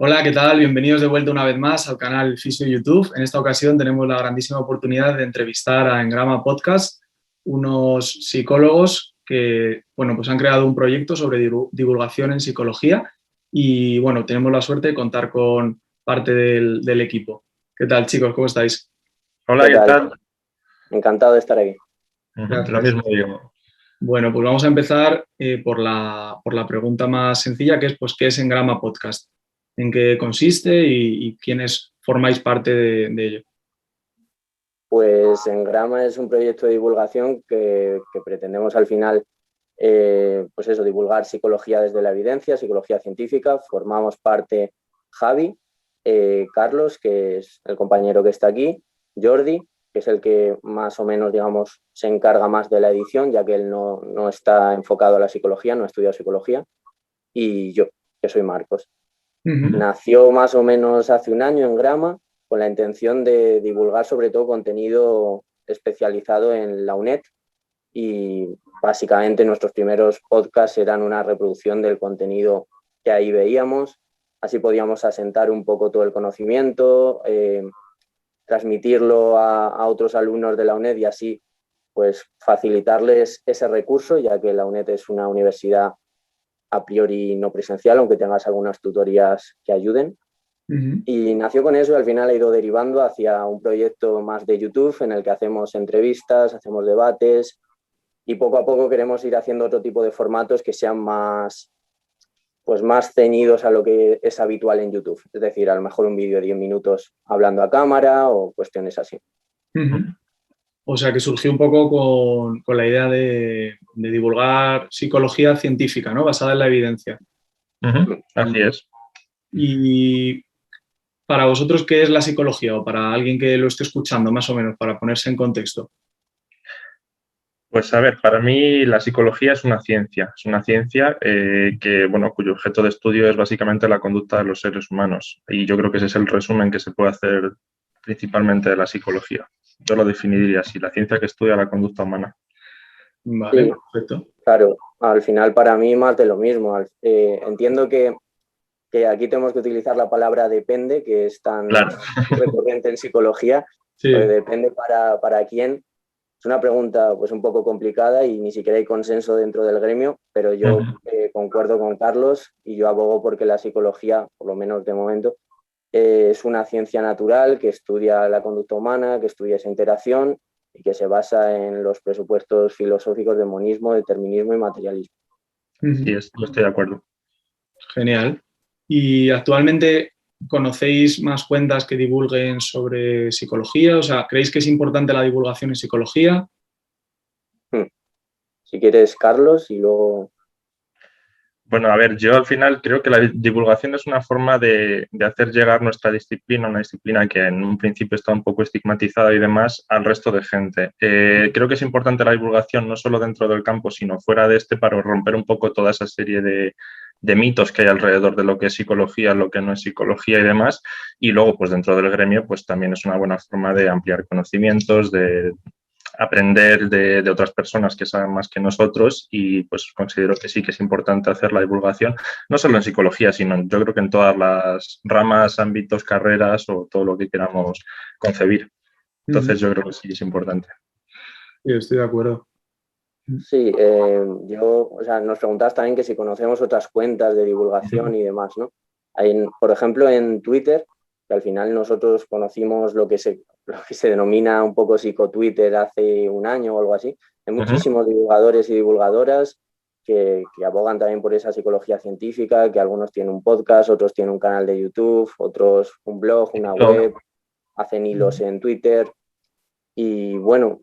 Hola, ¿qué tal? Bienvenidos de vuelta una vez más al canal Fisio YouTube. En esta ocasión tenemos la grandísima oportunidad de entrevistar a Engrama Podcast, unos psicólogos que, pues han creado un proyecto sobre divulgación en psicología y, tenemos la suerte de contar con parte del equipo. ¿Qué tal, chicos? ¿Cómo estáis? Hola, ¿Qué ¿qué tal? tal? Encantado de estar aquí. Lo Gracias. mismo digo. Bueno, pues vamos a empezar por la pregunta más sencilla, que es, pues, ¿qué es Engrama Podcast? ¿En qué consiste y quiénes formáis parte de ello? Pues Engrama es un proyecto de divulgación que pretendemos al final, pues eso, divulgar psicología desde la evidencia, psicología científica. Formamos parte Javi, Carlos, que es el compañero que está aquí, Jordi, que es el que más o menos, digamos, se encarga más de la edición, ya que él no está enfocado a la psicología, no ha estudiado psicología, y yo, que soy Marcos. Ujú. Nació más o menos hace un año en Grama con la intención de divulgar sobre todo contenido especializado en la UNED y básicamente nuestros primeros podcasts eran una reproducción del contenido que ahí veíamos, así podíamos asentar un poco todo el conocimiento, transmitirlo a otros alumnos de la UNED y así pues facilitarles ese recurso, ya que la UNED es una universidad a priori no presencial, aunque tengas algunas tutorías que ayuden. Ujú. Y nació con eso y al final ha ido derivando hacia un proyecto más de YouTube en el que hacemos entrevistas, hacemos debates y poco a poco queremos ir haciendo otro tipo de formatos que sean más, pues más ceñidos a lo que es habitual en YouTube. Es decir, a lo mejor un vídeo de 10 minutos hablando a cámara o cuestiones así. Ujú. O sea, que surgió un poco con la idea de divulgar psicología científica, ¿no? Basada en la evidencia. Así es. Y para vosotros, ¿qué es la psicología? O para alguien que lo esté escuchando, más o menos, para ponerse en contexto. Pues a ver, para mí la psicología es una ciencia que, bueno, cuyo objeto de estudio es básicamente la conducta de los seres humanos. Y yo creo que ese es el resumen que se puede hacer principalmente de la psicología. Yo lo definiría así, la ciencia que estudia la conducta humana. Vale, Sí, perfecto. claro, al final para mí más de lo mismo. Entiendo que aquí tenemos que utilizar la palabra depende, que es tan Claro. recurrente en psicología, porque Sí. depende para quién. Es una pregunta pues un poco complicada y ni siquiera hay consenso dentro del gremio, pero yo concuerdo con Carlos y yo abogo porque la psicología, por lo menos de momento, es una ciencia natural que estudia la conducta humana, que estudia esa interacción y que se basa en los presupuestos filosóficos de monismo, determinismo y materialismo. Sí, Ujú. yo estoy de acuerdo. Genial. ¿Y actualmente conocéis más cuentas que divulguen sobre psicología? O sea, ¿creéis que es importante la divulgación en psicología? Si quieres, Carlos, y luego... Bueno, a ver, yo al final creo que la divulgación es una forma de hacer llegar nuestra disciplina, una disciplina que en un principio está un poco estigmatizada y demás, al resto de gente. Creo que es importante la divulgación no solo dentro del campo, sino fuera de este para romper un poco toda esa serie de mitos que hay alrededor de lo que es psicología, lo que no es psicología y demás. Y luego, pues dentro del gremio, pues también es una buena forma de ampliar conocimientos, de aprender de otras personas que saben más que nosotros y pues considero que sí que es importante hacer la divulgación, no solo en psicología, sino yo creo que en todas las ramas, ámbitos, carreras o todo lo que queramos concebir. Ujú. Entonces yo creo que sí es importante. Sí, estoy de acuerdo. Sí, o sea, nos preguntabas también que si conocemos otras cuentas de divulgación y demás, ¿no? Por ejemplo, en Twitter, que al final nosotros conocimos lo que se denomina un poco psicotwitter hace un año o algo así, hay muchísimos divulgadores y divulgadoras que abogan también por esa psicología científica, que algunos tienen un podcast, otros tienen un canal de YouTube, otros un blog, una web, hacen hilos en Twitter y bueno...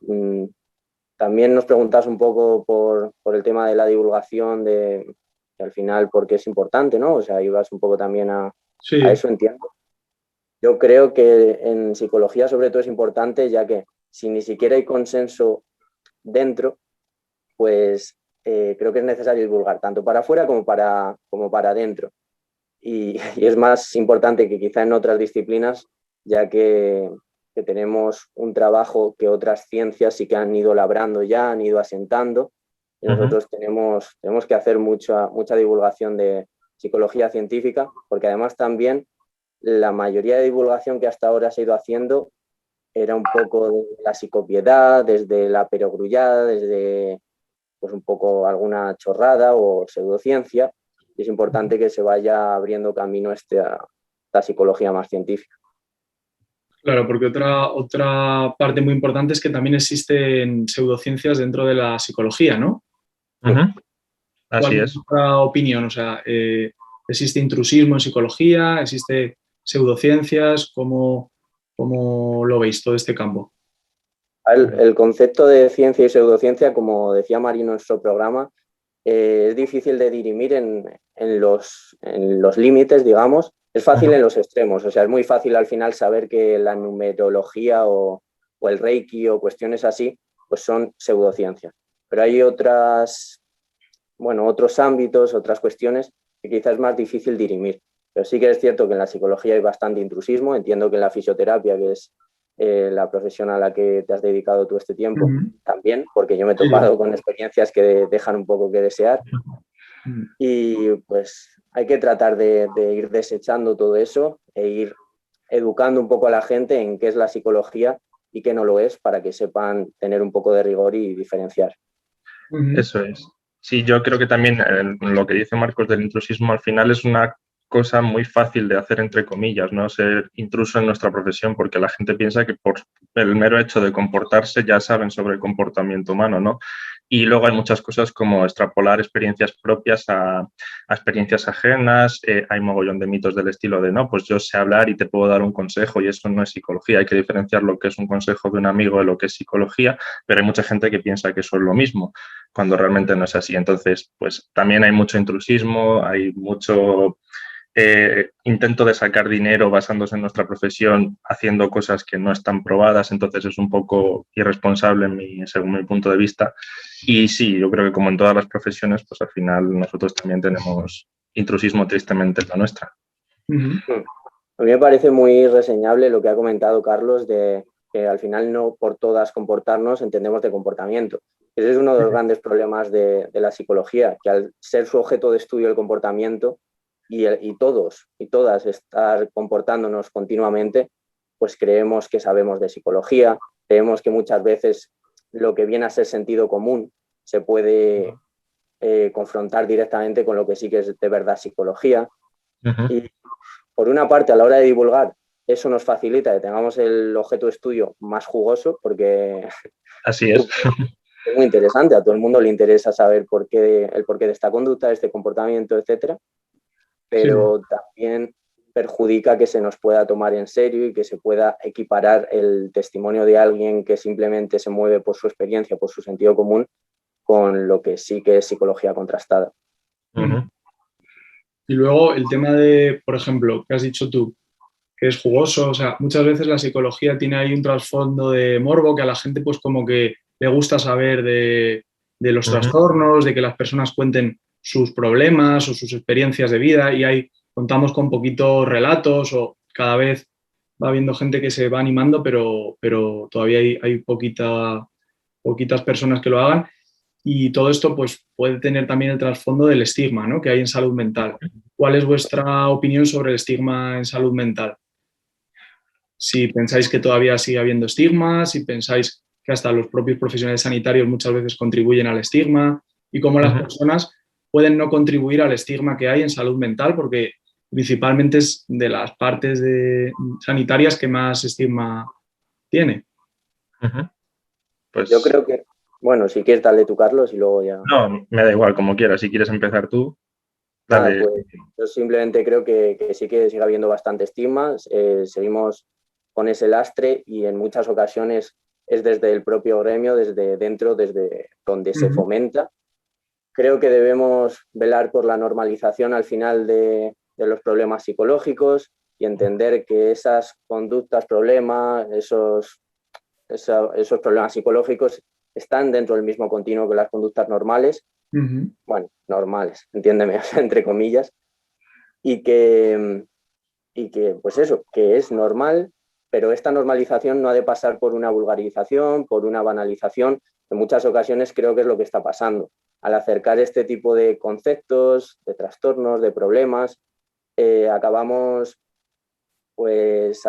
También nos preguntas un poco por el tema de la divulgación, que al final porque es importante, ¿no? O sea, ayudas un poco también a Sí. eso, entiendo. Yo creo que en psicología sobre todo es importante, ya que si ni siquiera hay consenso dentro, pues creo que es necesario divulgar, tanto para afuera como para adentro. Y es más importante que quizá en otras disciplinas, ya que tenemos un trabajo que otras ciencias sí que han ido labrando ya, han ido asentando, y nosotros tenemos que hacer mucha divulgación psicología científica, porque además también la mayoría de divulgación que hasta ahora se ha ido haciendo era un poco de la psicopiedad, desde la perogrullada, desde pues un poco alguna chorrada o pseudociencia, y es importante que se vaya abriendo camino esta psicología más científica. Claro, porque otra parte muy importante es que también existen pseudociencias dentro de la psicología, ¿no? Así ¿Cuál es es. vuestra opinión? O sea, ¿existe intrusismo en psicología? ¿Existe pseudociencias? ¿Cómo lo veis todo este campo? El concepto de ciencia y pseudociencia, como decía Marino en nuestro programa, es difícil de dirimir en los límites, digamos. Es fácil en los extremos, o sea, es muy fácil al final saber que la numerología o el reiki o cuestiones así, pues son pseudociencias. Pero hay otros ámbitos, otras cuestiones que quizás es más difícil dirimir. Pero sí que es cierto que en la psicología hay bastante intrusismo. Entiendo que en la fisioterapia, que es la profesión a la que te has dedicado tú este tiempo, también, porque yo me he topado con experiencias que dejan un poco que desear. Y pues hay que tratar de ir desechando todo eso e ir educando un poco a la gente en qué es la psicología y qué no lo es, para que sepan tener un poco de rigor y diferenciar. Eso es. Sí, yo creo que también lo que dice Marcos del intrusismo al final es una cosa muy fácil de hacer, entre comillas, ¿no? Ser intruso en nuestra profesión, porque la gente piensa que por el mero hecho de comportarse ya saben sobre el comportamiento humano, ¿no? Y luego hay muchas cosas como extrapolar experiencias propias a experiencias ajenas. Hay mogollón de mitos del estilo de, no, pues yo sé hablar y te puedo dar un consejo, y eso no es psicología. Hay que diferenciar lo que es un consejo de un amigo de lo que es psicología, pero hay mucha gente que piensa que eso es lo mismo, cuando realmente no es así. Entonces, pues también hay mucho intrusismo, hay mucho intento de sacar dinero basándose en nuestra profesión, haciendo cosas que no están probadas. Entonces es un poco irresponsable según mi punto de vista. Y sí, yo creo que como en todas las profesiones, pues al final nosotros también tenemos intrusismo, tristemente, en la nuestra. A mí me parece muy reseñable lo que ha comentado Carlos, de que al final no por todas comportarnos entendemos de comportamiento. Ese es uno de los grandes problemas de la psicología, que al ser su objeto de estudio el comportamiento y todos y todas estar comportándonos continuamente, pues creemos que sabemos de psicología, creemos que muchas veces lo que viene a ser sentido común se puede confrontar directamente con lo que sí que es de verdad psicología. Y por una parte, a la hora de divulgar, eso nos facilita que tengamos el objeto de estudio más jugoso, porque así es. Es muy interesante, a todo el mundo le interesa saber el porqué de esta conducta, de este comportamiento, etcétera, pero también perjudica que se nos pueda tomar en serio y que se pueda equiparar el testimonio de alguien que simplemente se mueve por su experiencia, por su sentido común, con lo que sí que es psicología contrastada. Y luego el tema de, por ejemplo, que has dicho tú, que es jugoso, o sea, muchas veces la psicología tiene ahí un trasfondo de morbo, que a la gente pues como que le gusta saber de los trastornos, de que las personas cuenten sus problemas o sus experiencias de vida, y ahí contamos con poquitos relatos, o cada vez va habiendo gente que se va animando, pero todavía hay poquitas personas que lo hagan. Y todo esto pues, puede tener también el trasfondo del estigma, ¿no?, que hay en salud mental. ¿Cuál es vuestra opinión sobre el estigma en salud mental? Si pensáis que todavía sigue habiendo estigma, si pensáis que hasta los propios profesionales sanitarios muchas veces contribuyen al estigma, y cómo las personas pueden no contribuir al estigma que hay en salud mental, porque principalmente es de las partes sanitarias que más estigma tiene. Pues yo creo que, bueno, si quieres darle tú, Carlos, y luego ya... No, me da igual, como quieras. Si quieres empezar tú, dale. Pues yo simplemente creo que sí que sigue habiendo bastante estigma, seguimos con ese lastre, y en muchas ocasiones es desde el propio gremio, desde dentro, desde donde se fomenta. Creo que debemos velar por la normalización al final de los problemas psicológicos, y entender que esas conductas, problemas, esos problemas psicológicos están dentro del mismo continuo que las conductas normales. Bueno, normales, entiéndeme, entre comillas, y que pues eso, que es normal, pero esta normalización no ha de pasar por una vulgarización, por una banalización. En muchas ocasiones creo que es lo que está pasando. al acercar este tipo de conceptos, de trastornos, de problemas, acabamos pues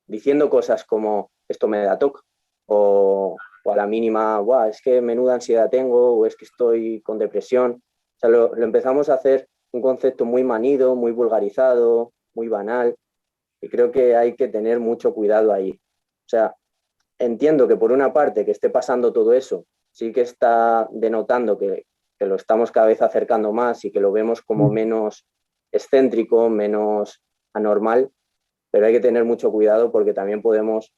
diciendo cosas como esto me da TOC o a la mínima, "Buah, es que menuda ansiedad tengo", o es que estoy con depresión. O sea, lo empezamos a hacer un concepto muy manido, muy vulgarizado, muy banal, y creo que hay que tener mucho cuidado ahí. O sea, entiendo que por una parte que esté pasando todo eso, sí que está denotando que lo estamos cada vez acercando más y que lo vemos como menos excéntrico, menos anormal, pero hay que tener mucho cuidado porque también podemos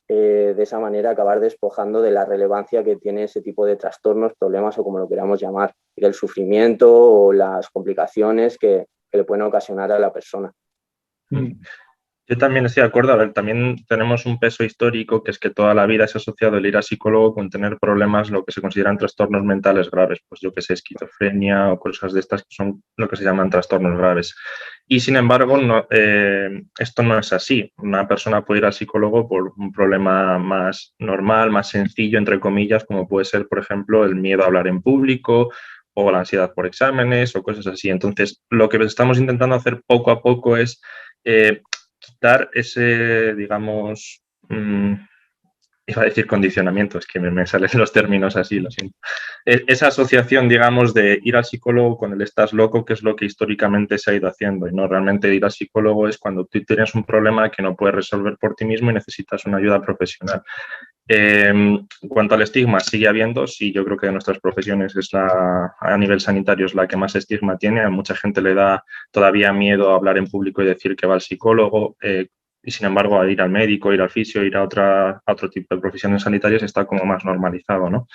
de esa manera acabar despojando de la relevancia que tiene ese tipo de trastornos, problemas o como lo queramos llamar, y del sufrimiento o las complicaciones que le pueden ocasionar a la persona. Yo también estoy de acuerdo. A ver, también tenemos un peso histórico, que es que toda la vida se ha asociado el ir al psicólogo con tener problemas, lo que se consideran trastornos mentales graves, pues yo que sé, esquizofrenia o cosas de estas que son lo que se llaman trastornos graves. Y sin embargo, esto no es así. Una persona puede ir al psicólogo por un problema más normal, más sencillo, entre comillas, como puede ser, por ejemplo, el miedo a hablar en público o la ansiedad por exámenes o cosas así. Entonces, lo que estamos intentando hacer poco a poco es quitar ese, digamos, iba a decir condicionamiento, es que me salen los términos así, lo siento. Esa asociación, digamos, de ir al psicólogo con el estás loco, que es lo que históricamente se ha ido haciendo. Y no, realmente ir al psicólogo es cuando tú tienes un problema que no puedes resolver por ti mismo y necesitas una ayuda profesional. En cuanto al estigma, sigue habiendo, sí, yo creo que de nuestras profesiones a nivel sanitario es la que más estigma tiene. A mucha gente le da todavía miedo a hablar en público y decir que va al psicólogo, y sin embargo a ir al médico, ir al fisio, ir a otro tipo de profesiones sanitarias está como más normalizado, ¿no?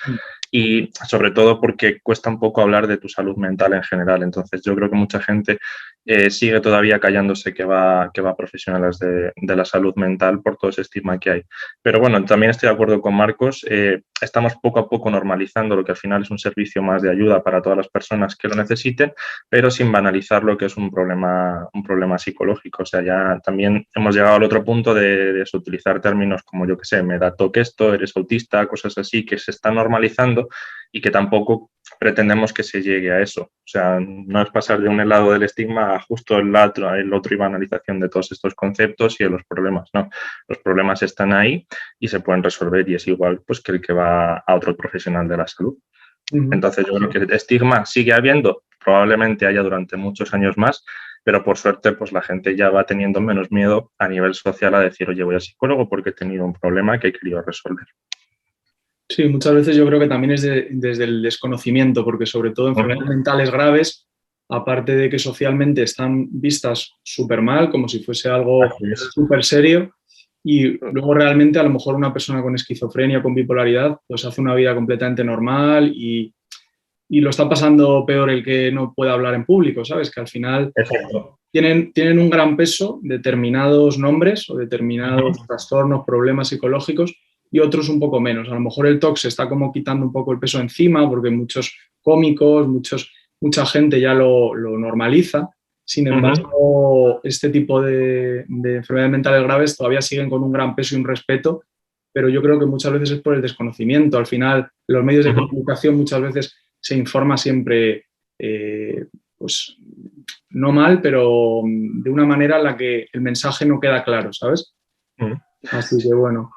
Y sobre todo porque cuesta un poco hablar de tu salud mental en general. Entonces yo creo que mucha gente sigue todavía callándose que va a profesionales de la salud mental por todo ese estigma que hay. Pero bueno, también estoy de acuerdo con Marcos. Estamos poco a poco normalizando lo que al final es un servicio más de ayuda para todas las personas que lo necesiten, pero sin banalizar lo que es un problema psicológico. O sea, ya también hemos llegado al otro punto de utilizar términos como, yo qué sé, me da toque esto, eres autista, cosas así que se están normalizando y que tampoco pretendemos que se llegue a eso. O sea, no es pasar de un lado del estigma a justo el otro y banalización de todos estos conceptos y de los problemas. No, los problemas están ahí y se pueden resolver y es igual pues que el que va a otro profesional de la salud. Entonces yo creo que el estigma sigue habiendo, probablemente haya durante muchos años más, pero por suerte pues la gente ya va teniendo menos miedo a nivel social a decir, oye, voy al psicólogo porque he tenido un problema que he querido resolver. Sí, muchas veces yo creo que también es desde el desconocimiento, porque sobre todo enfermedades mentales graves, aparte de que socialmente están vistas súper mal, como si fuese algo súper serio, y luego realmente a lo mejor una persona con esquizofrenia o con bipolaridad pues hace una vida completamente normal y lo está pasando peor el que no puede hablar en público, ¿sabes? Que al final tienen un gran peso determinados nombres o determinados trastornos, problemas psicológicos y otros un poco menos. A lo mejor el TOC se está como quitando un poco el peso encima porque muchos cómicos, mucha gente ya lo normaliza. Sin embargo, este tipo de enfermedades mentales graves todavía siguen con un gran peso y un respeto, pero yo creo que muchas veces es por el desconocimiento. Al final, los medios de comunicación muchas veces se informa siempre, pues no mal, pero de una manera en la que el mensaje no queda claro, ¿sabes? Así que bueno.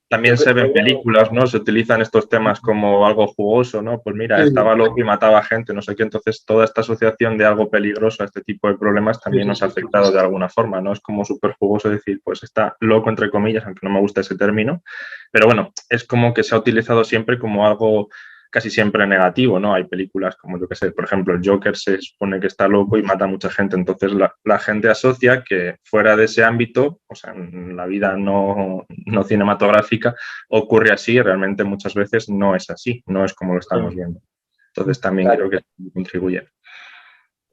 También se ven películas, ¿no? Se utilizan estos temas como algo jugoso, ¿no? Pues mira, estaba loco y mataba gente, no sé qué. Entonces, toda esta asociación de algo peligroso a este tipo de problemas también nos ha afectado de alguna forma, ¿no? Es como súper jugoso decir, pues está loco, entre comillas, aunque no me gusta ese término. Pero bueno, es como que se ha utilizado siempre como algo casi siempre negativo, ¿no? Hay películas como, yo qué sé, por ejemplo, el Joker se supone que está loco y mata a mucha gente. Entonces, la gente asocia que fuera de ese ámbito, o sea, en la vida no cinematográfica, ocurre así y realmente muchas veces no es así, no es como lo estamos viendo. Entonces, también creo que contribuye.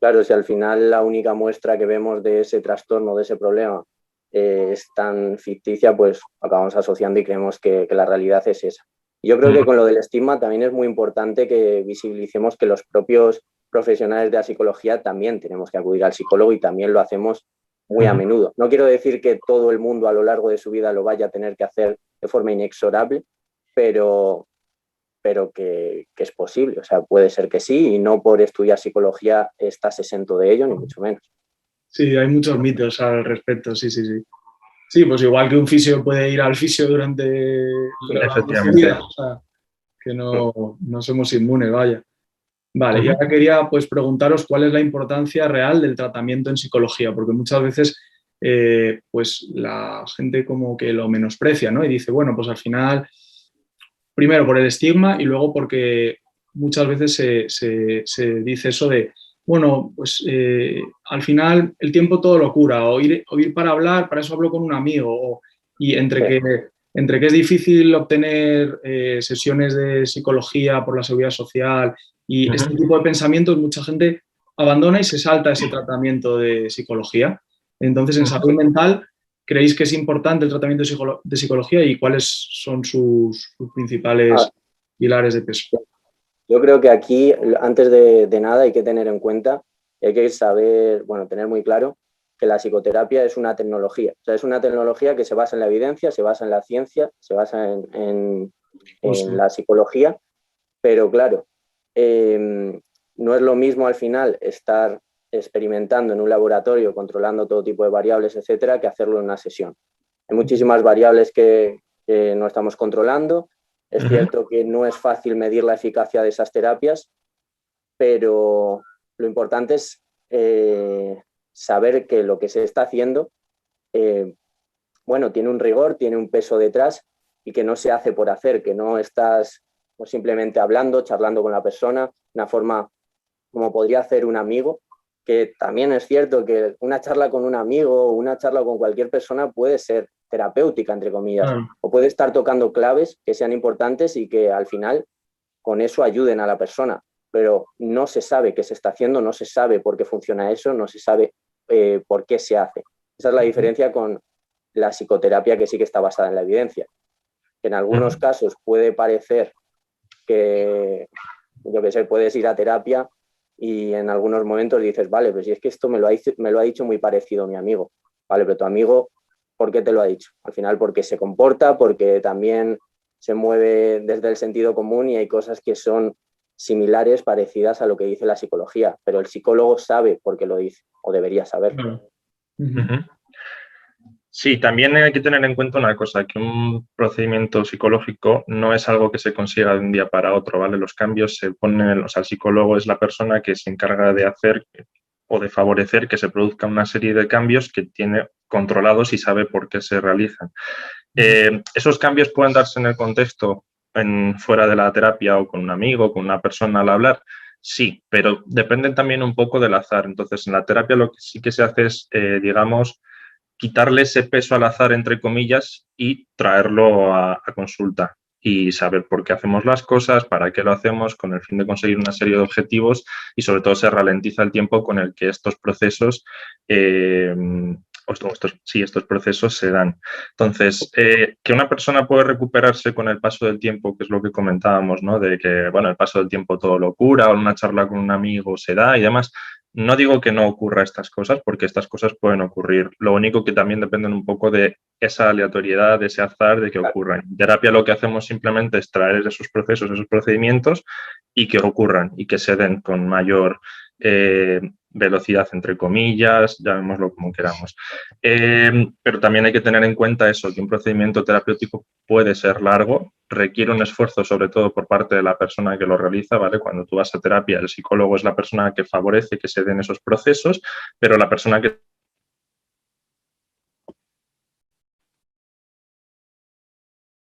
Claro, si al final la única muestra que vemos de ese trastorno, de ese problema, es tan ficticia, pues acabamos asociando y creemos que la realidad es esa. Yo creo que con lo del estigma también es muy importante que visibilicemos que los propios profesionales de la psicología también tenemos que acudir al psicólogo y también lo hacemos muy a menudo. No quiero decir que todo el mundo a lo largo de su vida lo vaya a tener que hacer de forma inexorable, pero pero que es posible. O sea, puede ser que sí, y no por estudiar psicología estás exento de ello, ni mucho menos. Sí, hay muchos mitos al respecto, sí, sí, sí. Sí, pues igual que un fisio puede ir al fisio durante su Efectivamente. vida, o sea, que no somos inmunes, vaya. Vale, y ahora quería pues preguntaros cuál es la importancia real del tratamiento en psicología, porque muchas veces pues la gente como que lo menosprecia, ¿no? Y dice, bueno, pues al final, primero por el estigma y luego porque muchas veces se dice eso de, bueno, pues al final el tiempo todo lo cura, o ir para hablar, para eso hablo con un amigo, y entre que es difícil obtener sesiones de psicología por la seguridad social y este tipo de pensamientos, mucha gente abandona y se salta ese tratamiento de psicología. Entonces, en salud mental, ¿creéis que es importante el tratamiento de psicología y cuáles son sus principales pilares de peso? Yo creo que aquí, antes de nada, hay que tener en cuenta, hay que saber, bueno, tener muy claro que la psicoterapia es una tecnología. O sea, es una tecnología que se basa en la evidencia, se basa en la ciencia, se basa en la psicología, pero claro, no es lo mismo al final estar experimentando en un laboratorio, controlando todo tipo de variables, etcétera, que hacerlo en una sesión. Hay muchísimas variables que no estamos controlando. Es cierto que no es fácil medir la eficacia de esas terapias, pero lo importante es saber que lo que se está haciendo, bueno, tiene un rigor, tiene un peso detrás y que no se hace por hacer, que no estás simplemente hablando, charlando con la persona, una forma como podría hacer un amigo, que también es cierto que una charla con un amigo o una charla con cualquier persona puede ser terapéutica, entre comillas, o puede estar tocando claves que sean importantes y que al final con eso ayuden a la persona, pero no se sabe qué se está haciendo, no se sabe por qué funciona eso, no se sabe por qué se hace. Esa es la diferencia con la psicoterapia, que sí que está basada en la evidencia. En algunos casos puede parecer que, yo qué sé, puedes ir a terapia y en algunos momentos dices, vale, pues si es que esto me lo ha dicho muy parecido mi amigo. Vale, pero tu amigo, ¿por qué te lo ha dicho? Al final porque se comporta, porque también se mueve desde el sentido común y hay cosas que son similares, parecidas a lo que dice la psicología, pero el psicólogo sabe por qué lo dice, o debería saber. Sí, también hay que tener en cuenta una cosa, que un procedimiento psicológico no es algo que se consiga de un día para otro, ¿vale? Los cambios se ponen, o sea, el psicólogo es la persona que se encarga de hacer o de favorecer que se produzca una serie de cambios que tiene controlados y sabe por qué se realizan. Esos cambios pueden darse en el contexto fuera de la terapia o con un amigo, con una persona al hablar. Sí, pero dependen también un poco del azar. Entonces, en la terapia lo que sí que se hace es, digamos, quitarle ese peso al azar, entre comillas, y traerlo a consulta y saber por qué hacemos las cosas, para qué lo hacemos, con el fin de conseguir una serie de objetivos y sobre todo se ralentiza el tiempo con el que estos procesos estos procesos se dan. Entonces, que una persona puede recuperarse con el paso del tiempo, que es lo que comentábamos, ¿no? De que, bueno, el paso del tiempo todo lo cura, o una charla con un amigo se da y demás. No digo que no ocurra estas cosas, porque estas cosas pueden ocurrir. Lo único que también dependen un poco de esa aleatoriedad, de ese azar, de que ocurran. En terapia lo que hacemos simplemente es traer esos procesos, esos procedimientos y que ocurran y que se den con mayor velocidad, entre comillas, llamémoslo como queramos. Pero también hay que tener en cuenta eso, que un procedimiento terapéutico puede ser largo, requiere un esfuerzo sobre todo por parte de la persona que lo realiza, ¿vale? Cuando tú vas a terapia, el psicólogo es la persona que favorece que se den esos procesos, pero la persona que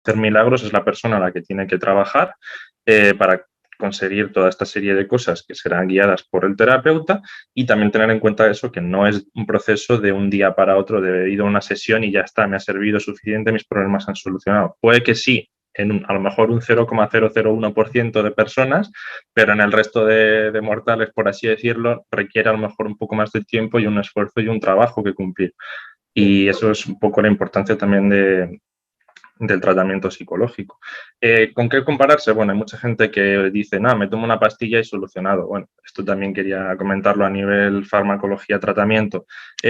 hacer milagros es la persona a la que tiene que trabajar para conseguir toda esta serie de cosas que serán guiadas por el terapeuta y también tener en cuenta eso, que no es un proceso de un día para otro, de ir a una sesión y ya está, me ha servido suficiente, mis problemas se han solucionado. Puede que sí, a lo mejor un 0,001% de personas, pero en el resto de mortales, por así decirlo, requiere a lo mejor un poco más de tiempo y un esfuerzo y un trabajo que cumplir. Y eso es un poco la importancia también del tratamiento psicológico. ¿Con qué compararse? Bueno, hay mucha gente que dice, no, me tomo una pastilla y solucionado. Bueno, esto también quería comentarlo a nivel farmacología, tratamiento.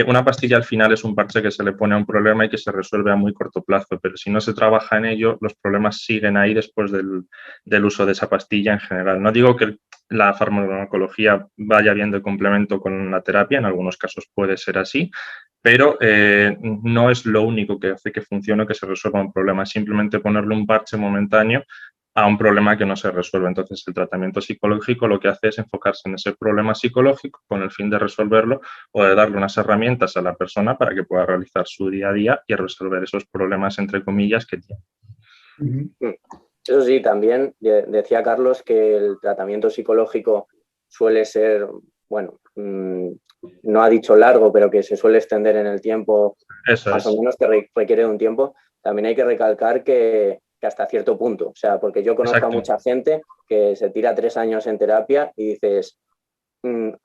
Una pastilla al final es un parche que se le pone a un problema y que se resuelve a muy corto plazo, pero si no se trabaja en ello, los problemas siguen ahí después del uso de esa pastilla en general. No digo que la farmacología vaya bien de complemento con la terapia, en algunos casos puede ser así, pero no es lo único que hace que funcione o que se resuelva un problema, es simplemente ponerle un parche momentáneo a un problema que no se resuelve. Entonces, el tratamiento psicológico lo que hace es enfocarse en ese problema psicológico con el fin de resolverlo o de darle unas herramientas a la persona para que pueda realizar su día a día y resolver esos problemas, entre comillas, que tiene. Eso sí, también decía Carlos que el tratamiento psicológico suele ser, bueno, no ha dicho largo, pero que se suele extender en el tiempo, Eso más es. o menos que requiere de un tiempo. También hay que recalcar que hasta cierto punto, o sea, porque yo conozco Exacto. a mucha gente que se tira 3 años en terapia y dices,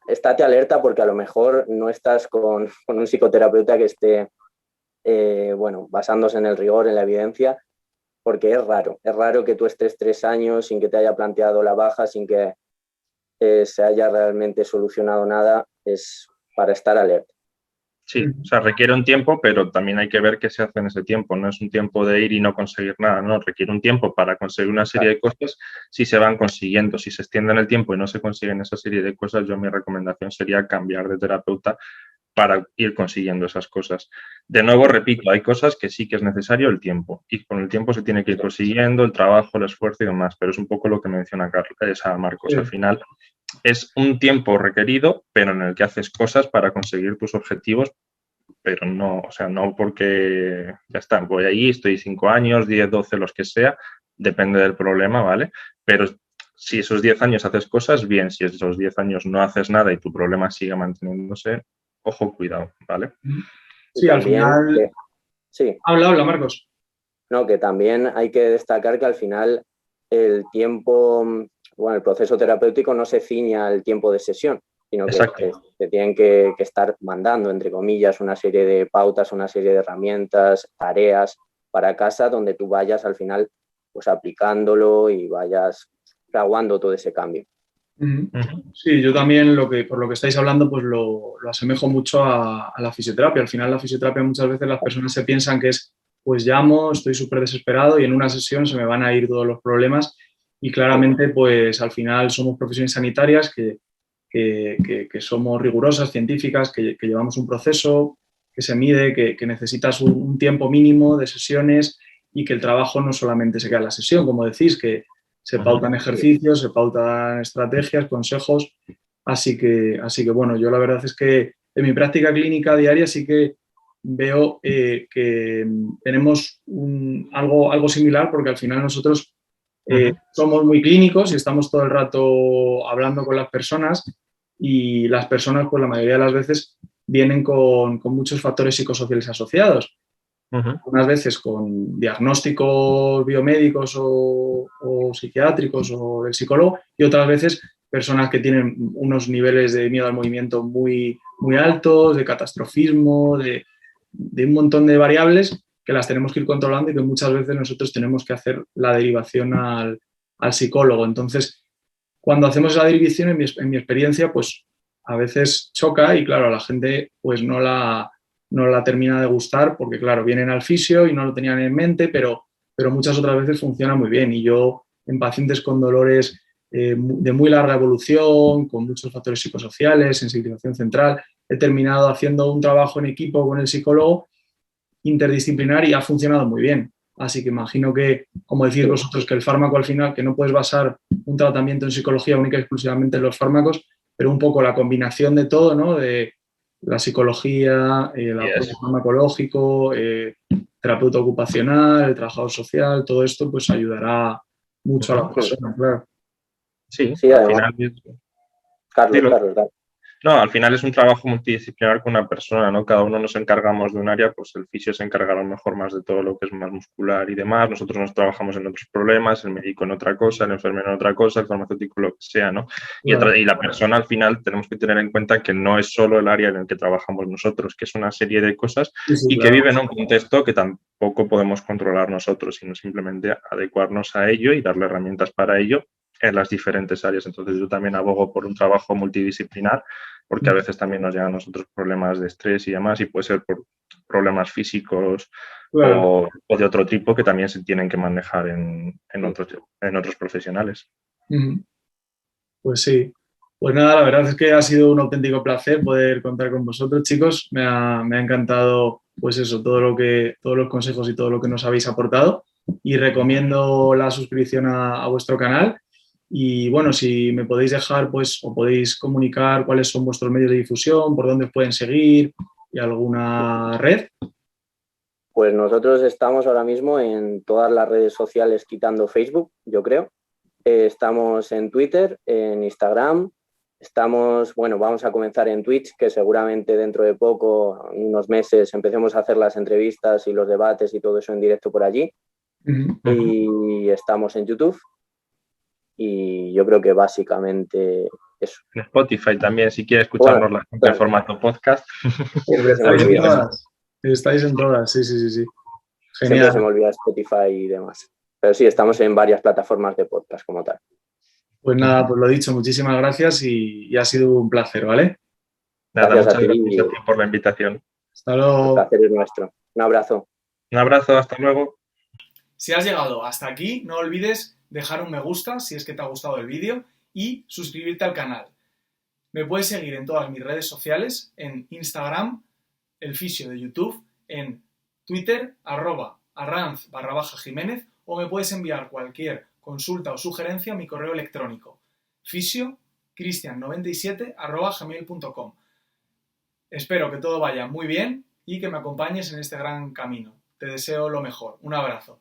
estate alerta porque a lo mejor no estás con un psicoterapeuta que esté, bueno, basándose en el rigor, en la evidencia, porque es raro que tú estés 3 años sin que te haya planteado la baja, sin que se haya realmente solucionado nada, es para estar alerta. Sí, o sea, requiere un tiempo, pero también hay que ver qué se hace en ese tiempo. No es un tiempo de ir y no conseguir nada, no, requiere un tiempo para conseguir una serie de cosas si se van consiguiendo. Si se extiende en el tiempo y no se consiguen esa serie de cosas, mi recomendación sería cambiar de terapeuta para ir consiguiendo esas cosas. De nuevo, repito, hay cosas que sí que es necesario el tiempo y con el tiempo se tiene que ir consiguiendo el trabajo, el esfuerzo y demás, pero es un poco lo que menciona Marcos. Al final es un tiempo requerido, pero en el que haces cosas para conseguir tus objetivos, pero no, o sea, no porque ya está, voy ahí, estoy 5 años, 10, 12, los que sea, depende del problema, ¿vale? Pero si esos 10 años haces cosas, bien, si esos 10 años no haces nada y tu problema sigue manteniéndose, ojo, cuidado, ¿vale? Sí, al final... Sí. Habla, Marcos. No, que también hay que destacar que al final el tiempo, bueno, el proceso terapéutico no se ciñe al tiempo de sesión, sino que te tienen que estar mandando, entre comillas, una serie de pautas, una serie de herramientas, tareas para casa donde tú vayas al final pues aplicándolo y vayas fraguando todo ese cambio. Sí, yo también por lo que estáis hablando pues lo asemejo mucho a la fisioterapia. Al final la fisioterapia muchas veces las personas se piensan que es pues llamo, estoy súper desesperado y en una sesión se me van a ir todos los problemas y claramente pues al final somos profesiones sanitarias que somos rigurosas, científicas, que llevamos un proceso que se mide, que necesitas un tiempo mínimo de sesiones y que el trabajo no solamente se queda en la sesión, como decís, que se pautan ejercicios, se pautan estrategias, consejos, así que bueno, yo la verdad es que en mi práctica clínica diaria sí que veo que tenemos algo similar porque al final nosotros somos muy clínicos y estamos todo el rato hablando con las personas y las personas pues la mayoría de las veces vienen con muchos factores psicosociales asociados. Unas veces con diagnósticos biomédicos o psiquiátricos o del psicólogo y otras veces personas que tienen unos niveles de miedo al movimiento muy, muy altos, de catastrofismo, de un montón de variables que las tenemos que ir controlando y que muchas veces nosotros tenemos que hacer la derivación al psicólogo. Entonces, cuando hacemos esa derivación, en mi experiencia, pues a veces choca y claro, a la gente pues no la termina de gustar porque claro, vienen al fisio y no lo tenían en mente, pero muchas otras veces funciona muy bien y yo en pacientes con dolores de muy larga evolución, con muchos factores psicosociales, sensibilización central, he terminado haciendo un trabajo en equipo con el psicólogo interdisciplinar y ha funcionado muy bien. Así que imagino que, como decís vosotros, que el fármaco al final, que no puedes basar un tratamiento en psicología única y exclusivamente en los fármacos, pero un poco la combinación de todo, ¿no? De la psicología, el apoyo farmacológico, terapeuta ocupacional, el trabajador social, todo esto pues ayudará mucho a la persona, claro. Sí, sí, al además, final... Carlos. No, al final es un trabajo multidisciplinar con una persona, ¿no? Cada uno nos encargamos de un área, pues el fisio se encarga a lo mejor más de todo lo que es más muscular y demás, nosotros nos trabajamos en otros problemas, el médico en otra cosa, el enfermero en otra cosa, el farmacéutico lo que sea, ¿no? Claro. Y la persona al final tenemos que tener en cuenta que no es solo el área en el que trabajamos nosotros, que es una serie de cosas Sí, sí, y que claro. vive en un contexto que tampoco podemos controlar nosotros, sino simplemente adecuarnos a ello y darle herramientas para ello en las diferentes áreas. Entonces yo también abogo por un trabajo multidisciplinar porque a veces también nos llegan a nosotros problemas de estrés y demás, y puede ser por problemas físicos Claro. o de otro tipo que también se tienen que manejar en otros profesionales. Ujú. Pues sí. Pues nada, la verdad es que ha sido un auténtico placer poder contar con vosotros, chicos. Me ha encantado, pues eso, todos los consejos y todo lo que nos habéis aportado. Y recomiendo la suscripción a vuestro canal. Y bueno, si me podéis dejar, pues, o podéis comunicar cuáles son vuestros medios de difusión, por dónde os pueden seguir y alguna red. Pues nosotros estamos ahora mismo en todas las redes sociales quitando Facebook, yo creo. Estamos en Twitter, en Instagram, vamos a comenzar en Twitch, que seguramente dentro de poco, en unos meses, empecemos a hacer las entrevistas y los debates y todo eso en directo por allí. Ujú. Y estamos en YouTube y yo creo que básicamente eso. En Spotify también, si quiere Bueno, escucharnos la gente en claro, formato podcast. siempre se me Estáis en olvida. todas. Estáis en todas, sí, sí, sí, sí. Siempre se Genial. me olvida Spotify y demás. Pero sí, estamos en varias plataformas de podcast como tal. Pues nada, pues lo dicho, muchísimas gracias y ha sido un placer, ¿vale? Nada, Gracias a muchas ti gracias a y ti por la invitación. Hasta el luego. placer es nuestro. Un abrazo. Un abrazo, hasta luego. Si has llegado hasta aquí, no olvides dejar un me gusta si es que te ha gustado el vídeo y suscribirte al canal. Me puedes seguir en todas mis redes sociales, en Instagram, el fisio de YouTube, en Twitter, @arranz_Jiménez, o me puedes enviar cualquier consulta o sugerencia a mi correo electrónico, fisio.cristian97@gmail.com. Espero que todo vaya muy bien y que me acompañes en este gran camino. Te deseo lo mejor. Un abrazo.